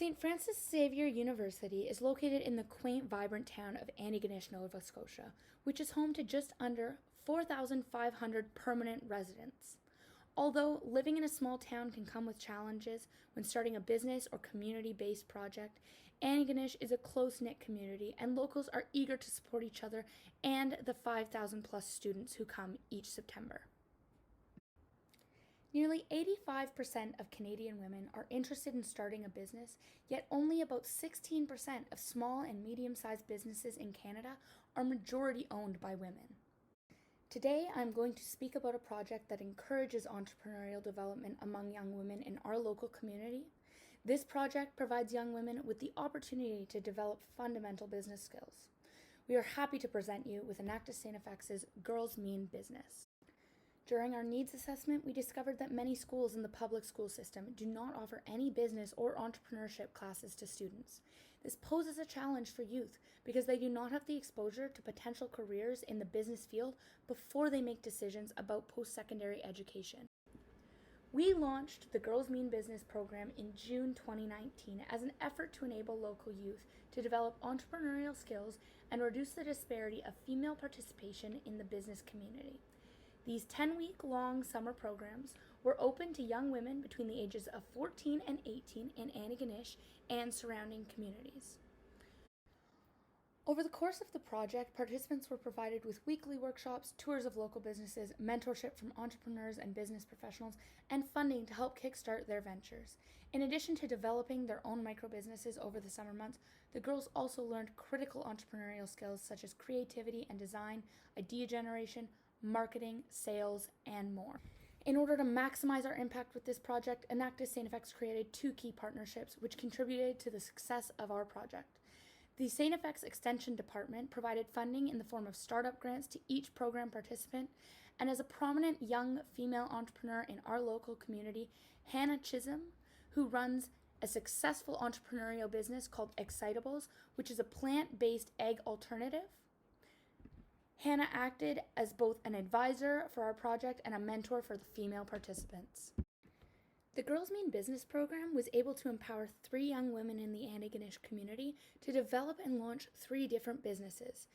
St. Francis Xavier University is located in the quaint, vibrant town of Antigonish, Nova Scotia, which is home to just under 4,500 permanent residents. Although living in a small town can come with challenges when starting a business or community-based project, Antigonish is a close-knit community and locals are eager to support each other and the 5,000 plus students who come each September. Nearly 85% of Canadian women are interested in starting a business, yet only about 16% of small and medium-sized businesses in Canada are majority owned by women. Today, I'm going to speak about a project that encourages entrepreneurial development among young women in our local community. This project provides young women with the opportunity to develop fundamental business skills. We are happy to present you with Enactus Enactus' Girls Mean Business. During our needs assessment, we discovered that many schools in the public school system do not offer any business or entrepreneurship classes to students. This poses a challenge for youth because they do not have the exposure to potential careers in the business field before they make decisions about post-secondary education. We launched the Girls Mean Business program in June 2019 as an effort to enable local youth to develop entrepreneurial skills and reduce the disparity of female participation in the business community. These 10-week-long summer programs were open to young women between the ages of 14 and 18 in Antigonish and surrounding communities. Over the course of the project, participants were provided with weekly workshops, tours of local businesses, mentorship from entrepreneurs and business professionals, and funding to help kickstart their ventures. In addition to developing their own micro-businesses over the summer months, the girls also learned critical entrepreneurial skills such as creativity and design, idea generation, marketing, sales, and more. In order to maximize our impact with this project, Enactus Enactus created 2 key partnerships which contributed to the success of our project. The St. FX Extension Department provided funding in the form of startup grants to each program participant, and as a prominent young female entrepreneur in our local community, Hannah Chisholm, who runs a successful entrepreneurial business called Excitables, which is a plant-based egg alternative. Hannah acted as both an advisor for our project and a mentor for the female participants. The Girls Mean Business program was able to empower 3 young women in the Antigonish community to develop and launch 3 different businesses.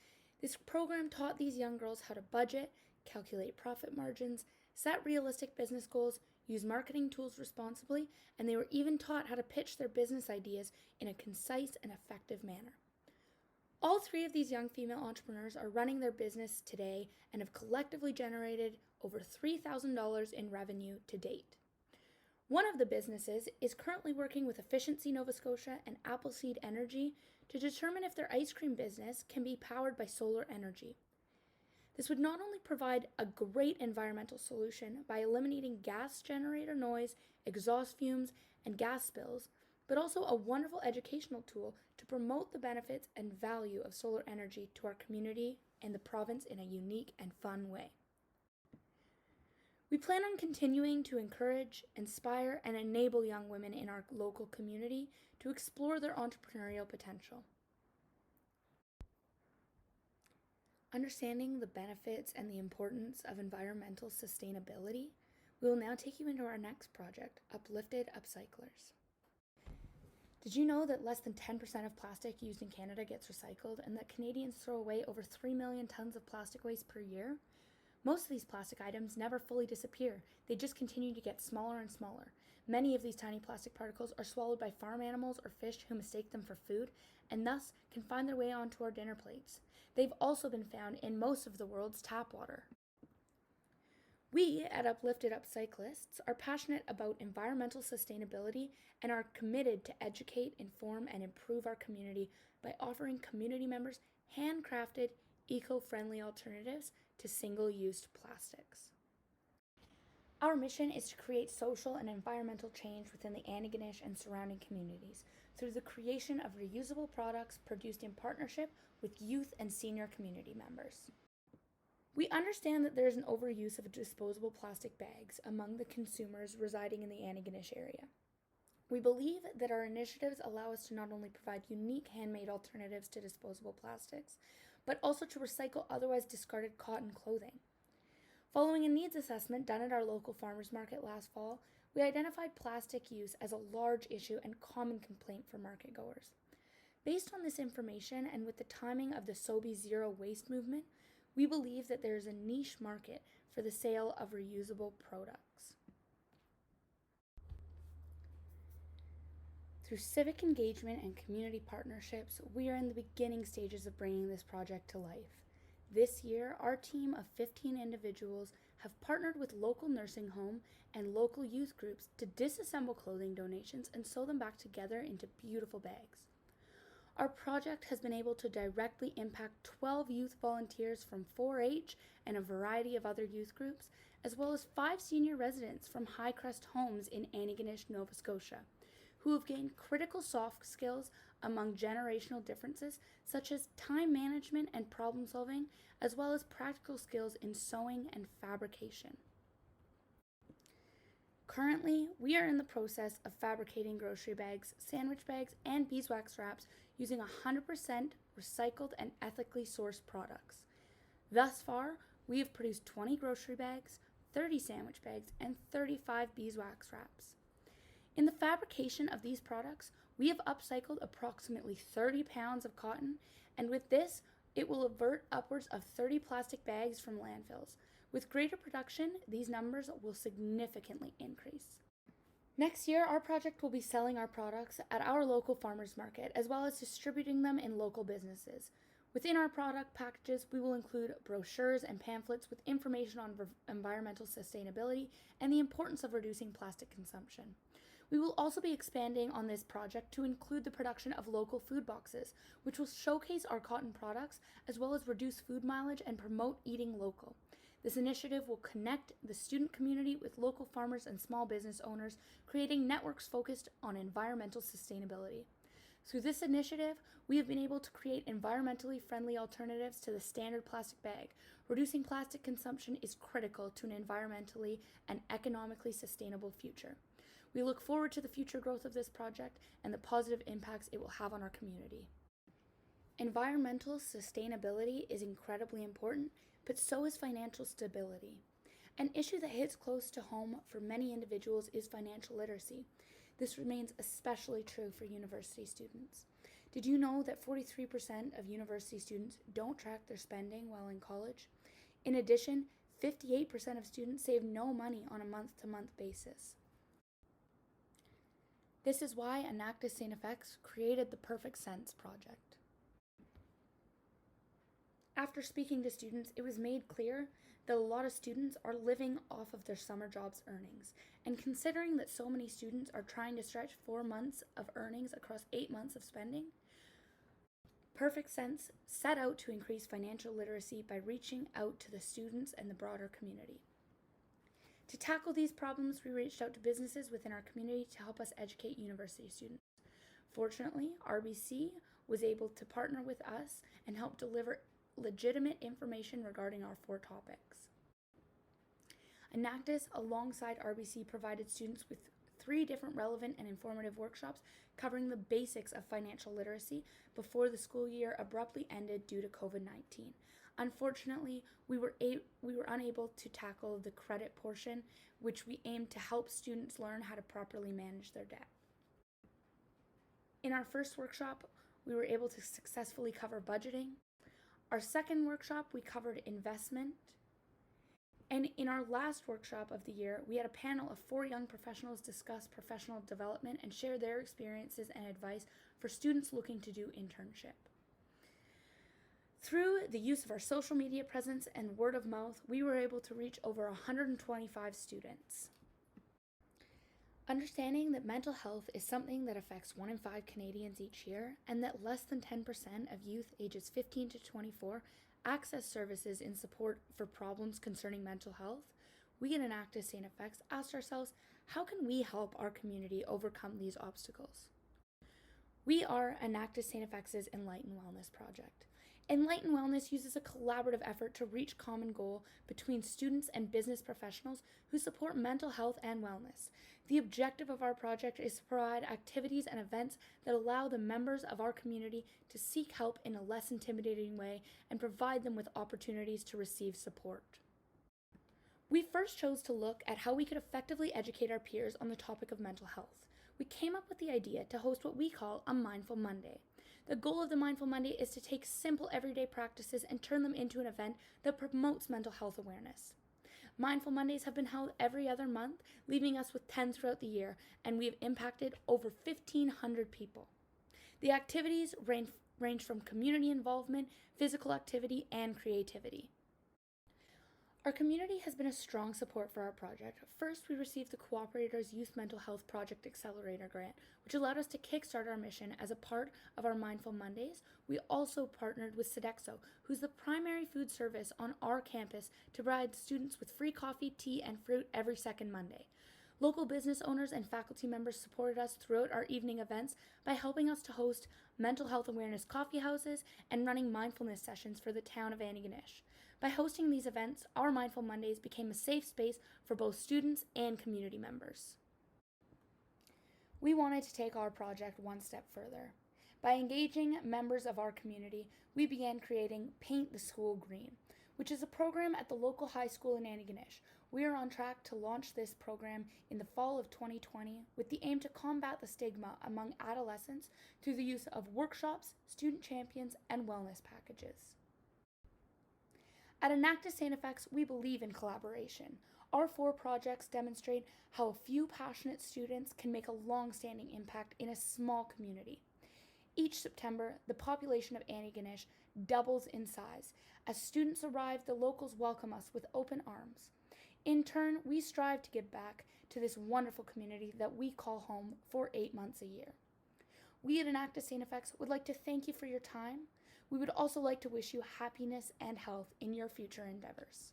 This program taught these young girls how to budget, calculate profit margins, set realistic business goals, use marketing tools responsibly, and they were even taught how to pitch their business ideas in a concise and effective manner. All 3 of these young female entrepreneurs are running their business today and have collectively generated over $3,000 in revenue to date. One of the businesses is currently working with Efficiency Nova Scotia and Appleseed Energy to determine if their ice cream business can be powered by solar energy. This would not only provide a great environmental solution by eliminating gas generator noise, exhaust fumes, and gas spills, but also a wonderful educational tool to promote the benefits and value of solar energy to our community and the province in a unique and fun way. We plan on continuing to encourage, inspire, and enable young women in our local community to explore their entrepreneurial potential. Understanding the benefits and the importance of environmental sustainability, we will now take you into our next project, Uplifted Upcyclers. Did you know that less than 10% of plastic used in Canada gets recycled and that Canadians throw away over 3 million tons of plastic waste per year? Most of these plastic items never fully disappear. They just continue to get smaller and smaller. Many of these tiny plastic particles are swallowed by farm animals or fish who mistake them for food and thus can find their way onto our dinner plates. They've also been found in most of the world's tap water. We at Uplifted Upcyclists are passionate about environmental sustainability and are committed to educate, inform, and improve our community by offering community members handcrafted, eco-friendly alternatives to single-use plastics. Our mission is to create social and environmental change within the Antigonish and surrounding communities through the creation of reusable products produced in partnership with youth and senior community members. We understand that there is an overuse of disposable plastic bags among the consumers residing in the Antigonish area. We believe that our initiatives allow us to not only provide unique handmade alternatives to disposable plastics, but also to recycle otherwise discarded cotton clothing. Following a needs assessment done at our local farmers market last fall, we identified plastic use as a large issue and common complaint for marketgoers. Based on this information and with the timing of the SOBI Zero Waste movement, we believe that there is a niche market for the sale of reusable products. Through civic engagement and community partnerships, we are in the beginning stages of bringing this project to life. This year, our team of 15 individuals have partnered with local nursing home and local youth groups to disassemble clothing donations and sew them back together into beautiful bags. Our project has been able to directly impact 12 youth volunteers from 4-H and a variety of other youth groups, as well as 5 senior residents from Highcrest Homes in Antigonish, Nova Scotia, who have gained critical soft skills among generational differences such as time management and problem solving, as well as practical skills in sewing and fabrication. Currently, we are in the process of fabricating grocery bags, sandwich bags, and beeswax wraps using 100% recycled and ethically sourced products. Thus far, we have produced 20 grocery bags, 30 sandwich bags, and 35 beeswax wraps. In the fabrication of these products, we have upcycled approximately 30 pounds of cotton, and with this, it will avert upwards of 30 plastic bags from landfills. With greater production, these numbers will significantly increase. Next year, our project will be selling our products at our local farmers market, as well as distributing them in local businesses. Within our product packages, we will include brochures and pamphlets with information on environmental sustainability and the importance of reducing plastic consumption. We will also be expanding on this project to include the production of local food boxes, which will showcase our cotton products as well as reduce food mileage and promote eating local. This initiative will connect the student community with local farmers and small business owners, creating networks focused on environmental sustainability. Through this initiative, we have been able to create environmentally friendly alternatives to the standard plastic bag. Reducing plastic consumption is critical to an environmentally and economically sustainable future. We look forward to the future growth of this project and the positive impacts it will have on our community. Environmental sustainability is incredibly important, but so is financial stability. An issue that hits close to home for many individuals is financial literacy. This remains especially true for university students. Did you know that 43% of university students don't track their spending while in college? In addition, 58% of students save no money on a month-to-month basis. This is why Enactus Enactus created the Perfect Sense project. After speaking to students, it was made clear that a lot of students are living off of their summer jobs earnings. And considering that so many students are trying to stretch 4 months of earnings across 8 months of spending, Perfect Sense set out to increase financial literacy by reaching out to the students and the broader community. To tackle these problems, we reached out to businesses within our community to help us educate university students. Fortunately, RBC was able to partner with us and help deliver legitimate information regarding our 4 topics. Enactus, alongside RBC, provided students with 3 different relevant and informative workshops covering the basics of financial literacy before the school year abruptly ended due to COVID-19. Unfortunately, we were unable to tackle the credit portion, which we aimed to help students learn how to properly manage their debt. In our first workshop, we were able to successfully cover budgeting. Our second workshop, we covered investment. And in our last workshop of the year, we had a panel of 4 young professionals discuss professional development and share their experiences and advice for students looking to do internship. Through the use of our social media presence and word of mouth, we were able to reach over 125 students. Understanding that mental health is something that affects 1 in 5 Canadians each year, and that less than 10% of youth ages 15 to 24 access services in support for problems concerning mental health, we at Enactus Enactus asked ourselves, how can we help our community overcome these obstacles? We are Enactus Enactus's Enlighten Wellness project. Enlighten Wellness uses a collaborative effort to reach common goal between students and business professionals who support mental health and wellness. The objective of our project is to provide activities and events that allow the members of our community to seek help in a less intimidating way and provide them with opportunities to receive support. We first chose to look at how we could effectively educate our peers on the topic of mental health. We came up with the idea to host what we call a Mindful Monday. The goal of the Mindful Monday is to take simple everyday practices and turn them into an event that promotes mental health awareness. Mindful Mondays have been held every other month, leaving us with 10 throughout the year, and we have impacted over 1,500 people. The activities range from community involvement, physical activity, and creativity. Our community has been a strong support for our project. First, we received the Cooperators Youth Mental Health Project Accelerator Grant, which allowed us to kickstart our mission as a part of our Mindful Mondays. We also partnered with Sodexo, who's the primary food service on our campus, to provide students with free coffee, tea, and fruit every second Monday. Local business owners and faculty members supported us throughout our evening events by helping us to host mental health awareness coffee houses and running mindfulness sessions for the town of Antigonish. By hosting these events, our Mindful Mondays became a safe space for both students and community members. We wanted to take our project one step further. By engaging members of our community, we began creating Paint the School Green, which is a program at the local high school in Antigonish. We are on track to launch this program in the fall of 2020 with the aim to combat the stigma among adolescents through the use of workshops, student champions, and wellness packages. At Enactus FX, we believe in collaboration. Our 4 projects demonstrate how a few passionate students can make a long-standing impact in a small community. Each September, the population of Antigonish doubles in size. As students arrive, the locals welcome us with open arms. In turn, we strive to give back to this wonderful community that we call home for 8 months a year. We at Enactus FX would like to thank you for your time. We would also like to wish you happiness and health in your future endeavors.